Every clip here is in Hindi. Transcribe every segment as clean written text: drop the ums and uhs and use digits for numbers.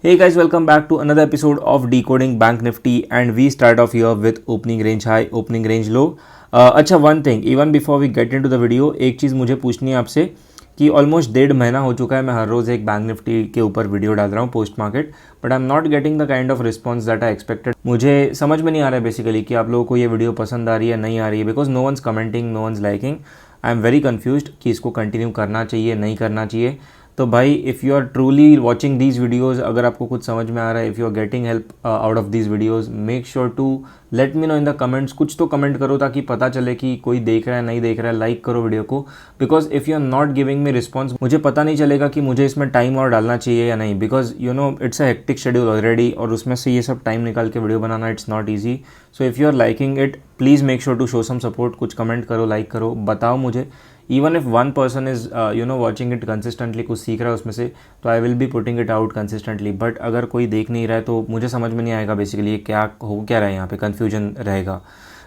Hey guys, welcome back to another episode of Decoding Bank Nifty and we start off here with opening range high, opening range low. अच्छा one thing, even before we get into the video, एक चीज़ मुझे पूछनी है आपसे कि ऑलमोस्ट 1.5 महीना हो चुका है मैं हर रोज़ एक बैंक निफ्टी के ऊपर वीडियो डाल रहा हूँ post market, but I am not getting the kind of response that I expected. मुझे समझ में नहीं आ रहा है बेसिकली कि आप लोगों को ये वीडियो पसंद आ रही है नहीं आ रही है, because no one's commenting, no one's liking. I am very confused कि इसको कंटिन्यू करना चाहिए नहीं करना चाहिए। तो भाई if you are truly watching these videos, अगर आपको कुछ समझ में आ रहा है, if you are getting help out of these videos, make sure to let me know in the comments. कुछ तो कमेंट करो ताकि पता चले कि कोई देख रहा है नहीं देख रहा है। लाइक करो वीडियो को, because if you are not giving me response मुझे पता नहीं चलेगा कि मुझे इसमें टाइम और डालना चाहिए या नहीं, because you know it's a hectic schedule already और उसमें से ये सब टाइम निकाल के वीडियो बनाना it's not easy. So if you are liking it please make sure to show some support. कुछ कमेंट करो, लाइक करो, बताओ मुझे। Even if one person is watching it consistently, कुछ सीख रहा है उसमें से, तो I will be putting it out consistently. But अगर कोई देख नहीं रहा है तो मुझे समझ में नहीं आएगा बेसिकली क्या हो क्या रहा है, यहाँ पे कन्फ्यूजन रहेगा।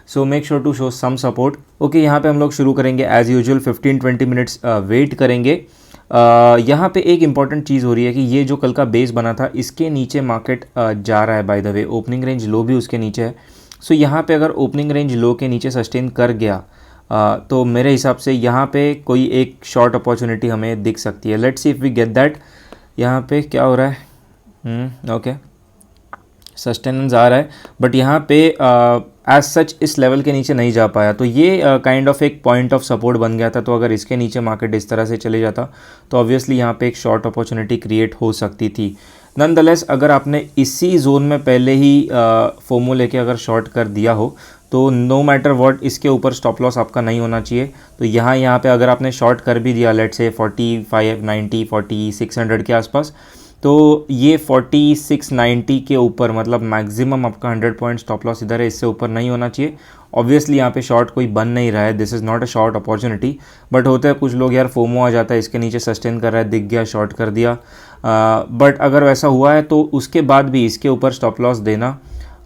So make sure to show some support. Okay, यहाँ पे हम लोग शुरू करेंगे एज यूजुअल। 15-20 मिनट्स वेट करेंगे। यहाँ पे एक इंपॉर्टेंट चीज़ हो रही है कि ये जो कल का बेस बना था इसके नीचे मार्केट जा रहा है। By the way opening range low भी उसके नीचे है। सो यहाँ पे अगर ओपनिंग रेंज लो के नीचे सस्टेन कर गया तो मेरे हिसाब से यहाँ पे कोई एक शॉर्ट अपॉर्चुनिटी हमें दिख सकती है। Let's see if we get that. यहाँ पे क्या हो रहा है? ओके, सस्टेनेंस आ रहा है, बट यहाँ पे एज सच इस लेवल के नीचे नहीं जा पाया, तो ये काइंड ऑफ एक पॉइंट ऑफ सपोर्ट बन गया था। तो अगर इसके नीचे मार्केट इस तरह से चले जाता तो ऑब्वियसली यहाँ पे एक शॉर्ट अपॉर्चुनिटी क्रिएट हो सकती थी। नॉनदलेस अगर आपने इसी जोन में पहले ही फोमो लेके अगर शॉर्ट कर दिया हो तो नो मैटर व्हाट इसके ऊपर स्टॉप लॉस आपका नहीं होना चाहिए। तो यहाँ पे अगर आपने शॉर्ट कर भी दिया, लेट्स से 45, 90, 4600 के आसपास, तो ये 4690 के ऊपर मतलब मैक्सिमम आपका 100 पॉइंट स्टॉप लॉस इधर है, इससे ऊपर नहीं होना चाहिए। ऑब्वियसली यहाँ पे शॉर्ट कोई बन नहीं रहा है, this is not a short opportunity. But होता है कुछ लोग यार फोमो आ जाता है, इसके नीचे सस्टेन कर रहा है, दिख गया शॉर्ट कर दिया। बट अगर वैसा हुआ है तो उसके बाद भी इसके ऊपर स्टॉप लॉस देना,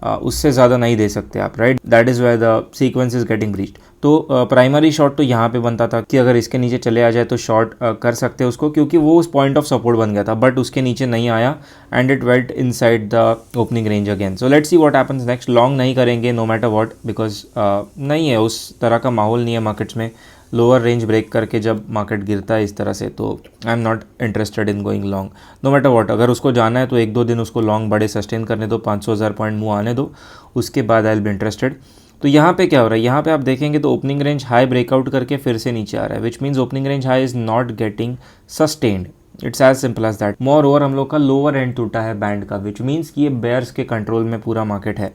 उससे ज़्यादा नहीं दे सकते आप, right? That is why the sequence is getting breached. तो प्राइमरी शॉर्ट तो यहाँ पे बनता था कि अगर इसके नीचे चले आ जाए तो शॉर्ट कर सकते हैं उसको, क्योंकि वो उस पॉइंट ऑफ सपोर्ट बन गया था। बट उसके नीचे नहीं आया and it went inside the opening range again. So let's see what happens next. Long नहीं करेंगे नो मैटर व्हाट, बिकॉज नहीं है उस तरह का माहौल नहीं है मार्केट्स में। लोअर रेंज ब्रेक करके जब मार्केट गिरता है इस तरह से, तो I am not interested in going long no matter what. अगर उसको जाना है तो 1-2 दिन उसको लॉन्ग बड़े सस्टेन करने दो, 500,000 पॉइंट मुँह आने दो, उसके बाद आई विल बी इंटरेस्टेड। तो यहाँ पे क्या हो रहा है, यहाँ पे आप देखेंगे तो ओपनिंग रेंज हाई ब्रेकआउट करके फिर से नीचे आ रहा है, which means opening range high is not getting sustained. It's as simple as that. Moreover हम लोग का लोअर एंड टूटा है बैंड का, विच मीन्स कि ये बेयर्स के कंट्रोल में पूरा मार्केट है।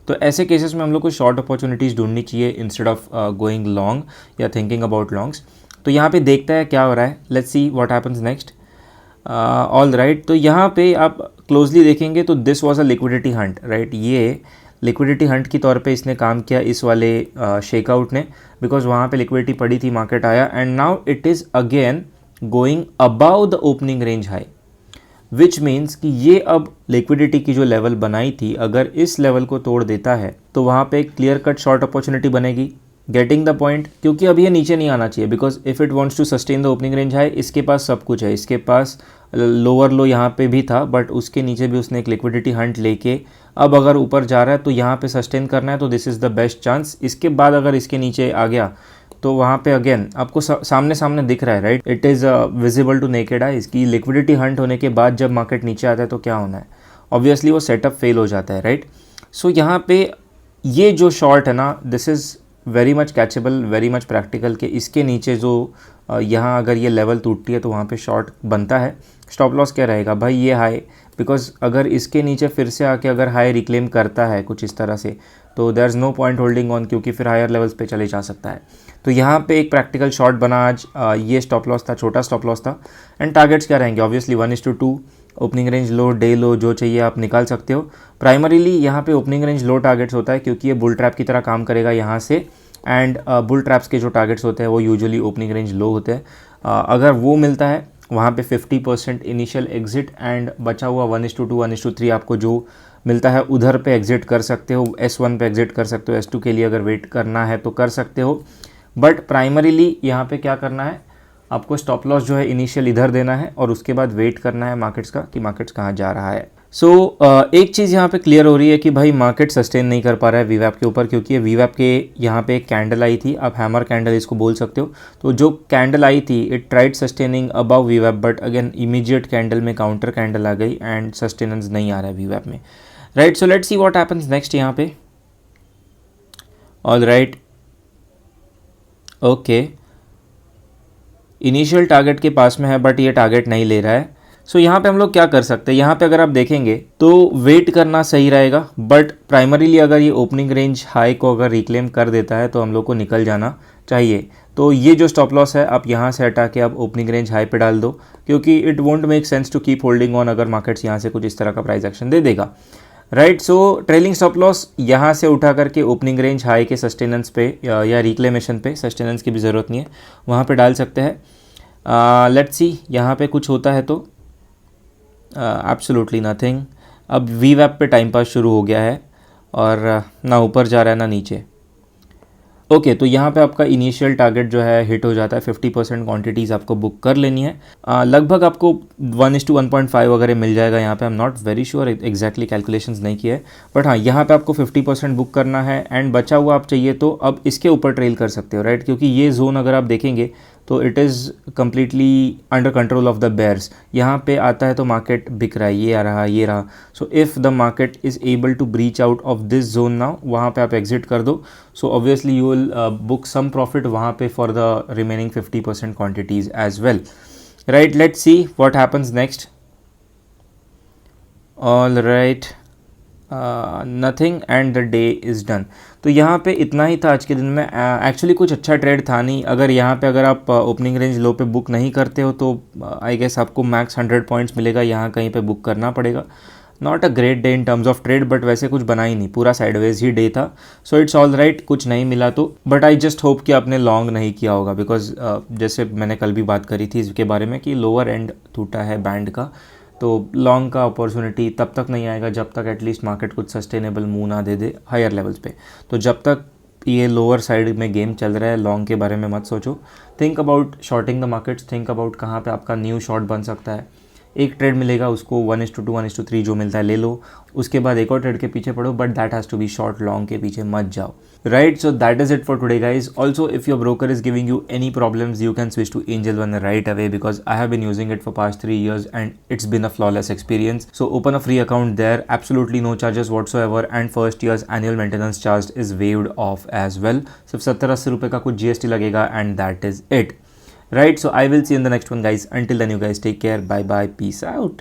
तो ऐसे केसेस में हम लोग को शॉर्ट अपॉर्चुनिटीज़ ढूंढनी चाहिए इंस्टेड ऑफ गोइंग लॉन्ग या थिंकिंग अबाउट लॉन्ग्स। तो यहाँ पे देखते हैं क्या हो रहा है, let's see what happens next. All right, तो यहाँ पे आप क्लोजली देखेंगे तो this was a liquidity Hunt, right? ये लिक्विडिटी हंट की तौर पे इसने काम किया इस वाले शेकआउट ने, बिकॉज वहाँ पे लिक्विडिटी पड़ी थी, मार्केट आया and now it is again going about the opening range high, which means कि ये अब लिक्विडिटी की जो लेवल बनाई थी अगर इस लेवल को तोड़ देता है तो वहाँ पे एक क्लियर कट शॉर्ट अपॉर्चुनिटी बनेगी। Getting the point? क्योंकि अब ये नीचे नहीं आना चाहिए, because if it wants to sustain the opening range high, इसके पास सब कुछ है। इसके पास लोअर लो यहाँ पे भी था, बट उसके नीचे भी उसने एक लिक्विडिटी हंट लेके अब अगर ऊपर जा रहा है तो यहाँ पे सस्टेन करना है, तो this is the best chance. इसके बाद अगर इसके नीचे आ गया तो वहाँ पे अगेन आपको सामने सामने दिख रहा है, right? It is visible to naked eye. इसकी लिक्विडिटी हंट होने के बाद जब मार्केट नीचे आता है तो क्या होना है, ऑब्वियसली वो सेटअप फेल हो जाता है, राइट? सो यहाँ पे ये जो शॉर्ट है ना, this is very much catchable, very much practical के इसके नीचे जो यहाँ अगर ये लेवल टूटती है तो वहाँ पे शॉर्ट बनता है। स्टॉप लॉस क्या रहेगा भाई? ये हाई, बिकॉज अगर इसके नीचे फिर से आके अगर हाई रिक्लेम करता है कुछ इस तरह से तो there is no point holding on, क्योंकि फिर हायर लेवल्स पे चले जा सकता है। तो यहाँ पे एक प्रैक्टिकल शॉर्ट बना आज। ये स्टॉप लॉस था, छोटा स्टॉप लॉस था। एंड टारगेट्स क्या रहेंगे? ऑब्वियसली 1:2 ओपनिंग रेंज लो, डे लो, जो चाहिए आप निकाल सकते हो। प्राइमरीली यहाँ पे ओपनिंग रेंज लो टारगेट्स होता है क्योंकि ये बुल ट्रैप की तरह काम करेगा यहाँ से, एंड बुल ट्रैप्स के जो टारगेट्स होते हैं वो यूजुअली ओपनिंग रेंज लो होते हैं। अगर वो मिलता है वहाँ पे 50% इनिशियल एग्जिट एंड बचा हुआ 1:2, 1:3 आपको जो मिलता है उधर पे एग्जिट कर सकते हो। S1 पे एग्जिट कर सकते हो, S2 के लिए अगर वेट करना है तो कर सकते हो। बट प्राइमरीली यहाँ पे क्या करना है, आपको स्टॉप लॉस जो है इनिशियल इधर देना है और उसके बाद वेट करना है मार्केट्स का कि मार्केट्स कहाँ जा रहा है। सो एक चीज़ यहाँ पे क्लियर हो रही है कि भाई मार्केट सस्टेन नहीं कर पा रहा है वीवैप के ऊपर, क्योंकि ये वीवैप के यहाँ पे एक कैंडल आई थी, आप हैमर कैंडल इसको बोल सकते हो। तो जो कैंडल आई थी इट ट्राइड सस्टेनिंग अबव वीवैप, बट अगेन इमीडिएट कैंडल में काउंटर कैंडल आ गई एंड सस्टेनेंस नहीं आ रहा है वीवैप में, right. So let's see what happens next यहाँ पे। All right, okay, initial target के पास में है बट ये टारगेट नहीं ले रहा है। सो यहाँ पे हम लोग क्या कर सकते हैं, यहाँ पे अगर आप देखेंगे तो वेट करना सही रहेगा, बट प्राइमरीली अगर ये ओपनिंग रेंज हाई को अगर रिक्लेम कर देता है तो हम लोग को निकल जाना चाहिए। तो ये जो स्टॉप लॉस है आप यहाँ से हटा के आप ओपनिंग रेंज हाई पे डाल दो, क्योंकि it won't make sense to keep holding on अगर मार्केट्स यहाँ से कुछ इस तरह का प्राइस एक्शन दे देगा, राइट। सो ट्रेलिंग स्टॉप लॉस यहाँ से उठा करके ओपनिंग रेंज हाई के सस्टेनेंस पे या रिक्लेमेशन पे, सस्टेनेंस की भी ज़रूरत नहीं है, वहाँ पे डाल सकते हैं। लेट्स सी यहाँ पे कुछ होता है तो एब्सोल्युटली नथिंग। अब वीवैप पे टाइम पास शुरू हो गया है और ना ऊपर जा रहा है ना नीचे। ओके, तो यहाँ पे आपका इनिशियल टारगेट जो है हिट हो जाता है, 50% क्वांटिटीज़ आपको बुक कर लेनी है। लगभग आपको 1:1.5 वगैरह मिल जाएगा यहाँ पे, आई am not very sure, exactly calculations नहीं किए, बट हाँ यहाँ पे आपको 50% बुक करना है एंड बचा हुआ आप चाहिए तो अब इसके ऊपर ट्रेल कर सकते हो, राइट। क्योंकि ये जोन अगर आप देखेंगे तो it is completely under control of the bears. यहाँ पे आता है तो मार्केट बिक रहा है, ये आ रहा, ये रहा। So if the market is able to breach out of this zone now, वहाँ पे आप एग्जिट कर दो। So obviously you will book some profit वहाँ पे for the remaining 50% quantities as well, right. Let's see what happens next. All right, nothing and the day is done. तो यहाँ पे इतना ही था आज के दिन में। एक्चुअली कुछ अच्छा ट्रेड था नहीं। अगर यहाँ पे अगर आप ओपनिंग रेंज लो पे बुक नहीं करते हो तो आई गेस आपको मैक्स 100 पॉइंट्स मिलेगा, यहाँ कहीं पे बुक करना पड़ेगा। Not a great day in terms of trade, but वैसे कुछ बना ही नहीं, पूरा साइडवेज ही डे था। सो इट्स ऑल राइट, कुछ नहीं मिला तो, बट आई जस्ट होप कि आपने लॉन्ग नहीं किया होगा, बिकॉज जैसे मैंने कल भी बात करी थी इसके बारे में कि लोअर एंड टूटा है बैंड का, तो लॉन्ग का अपॉर्चुनिटी तब तक नहीं आएगा जब तक एटलीस्ट मार्केट कुछ सस्टेनेबल मूव ना दे दे हायर लेवल्स पे। तो जब तक ये लोअर साइड में गेम चल रहा है, लॉन्ग के बारे में मत सोचो। Think about shorting the markets, think about कहाँ पे आपका न्यू शॉर्ट बन सकता है। एक ट्रेड मिलेगा उसको 1:2 1:3 जो मिलता है ले लो, उसके बाद एक और ट्रेड के पीछे पड़ो, but that has to be short, long के पीछे मत जाओ, right. So that is it for today guys. Also if your broker is giving you any problems you can switch to Angel One right away, because I have been using it for past 3 years and it's been a flawless experience. So open a free account there, absolutely no charges whatsoever, and first year's annual maintenance charge is waived off as well. सिर्फ 70-80 रुपये का कुछ GST लगेगा and that is it. Right, so I will see you in the next one guys. Until then you guys take care, bye bye, peace out.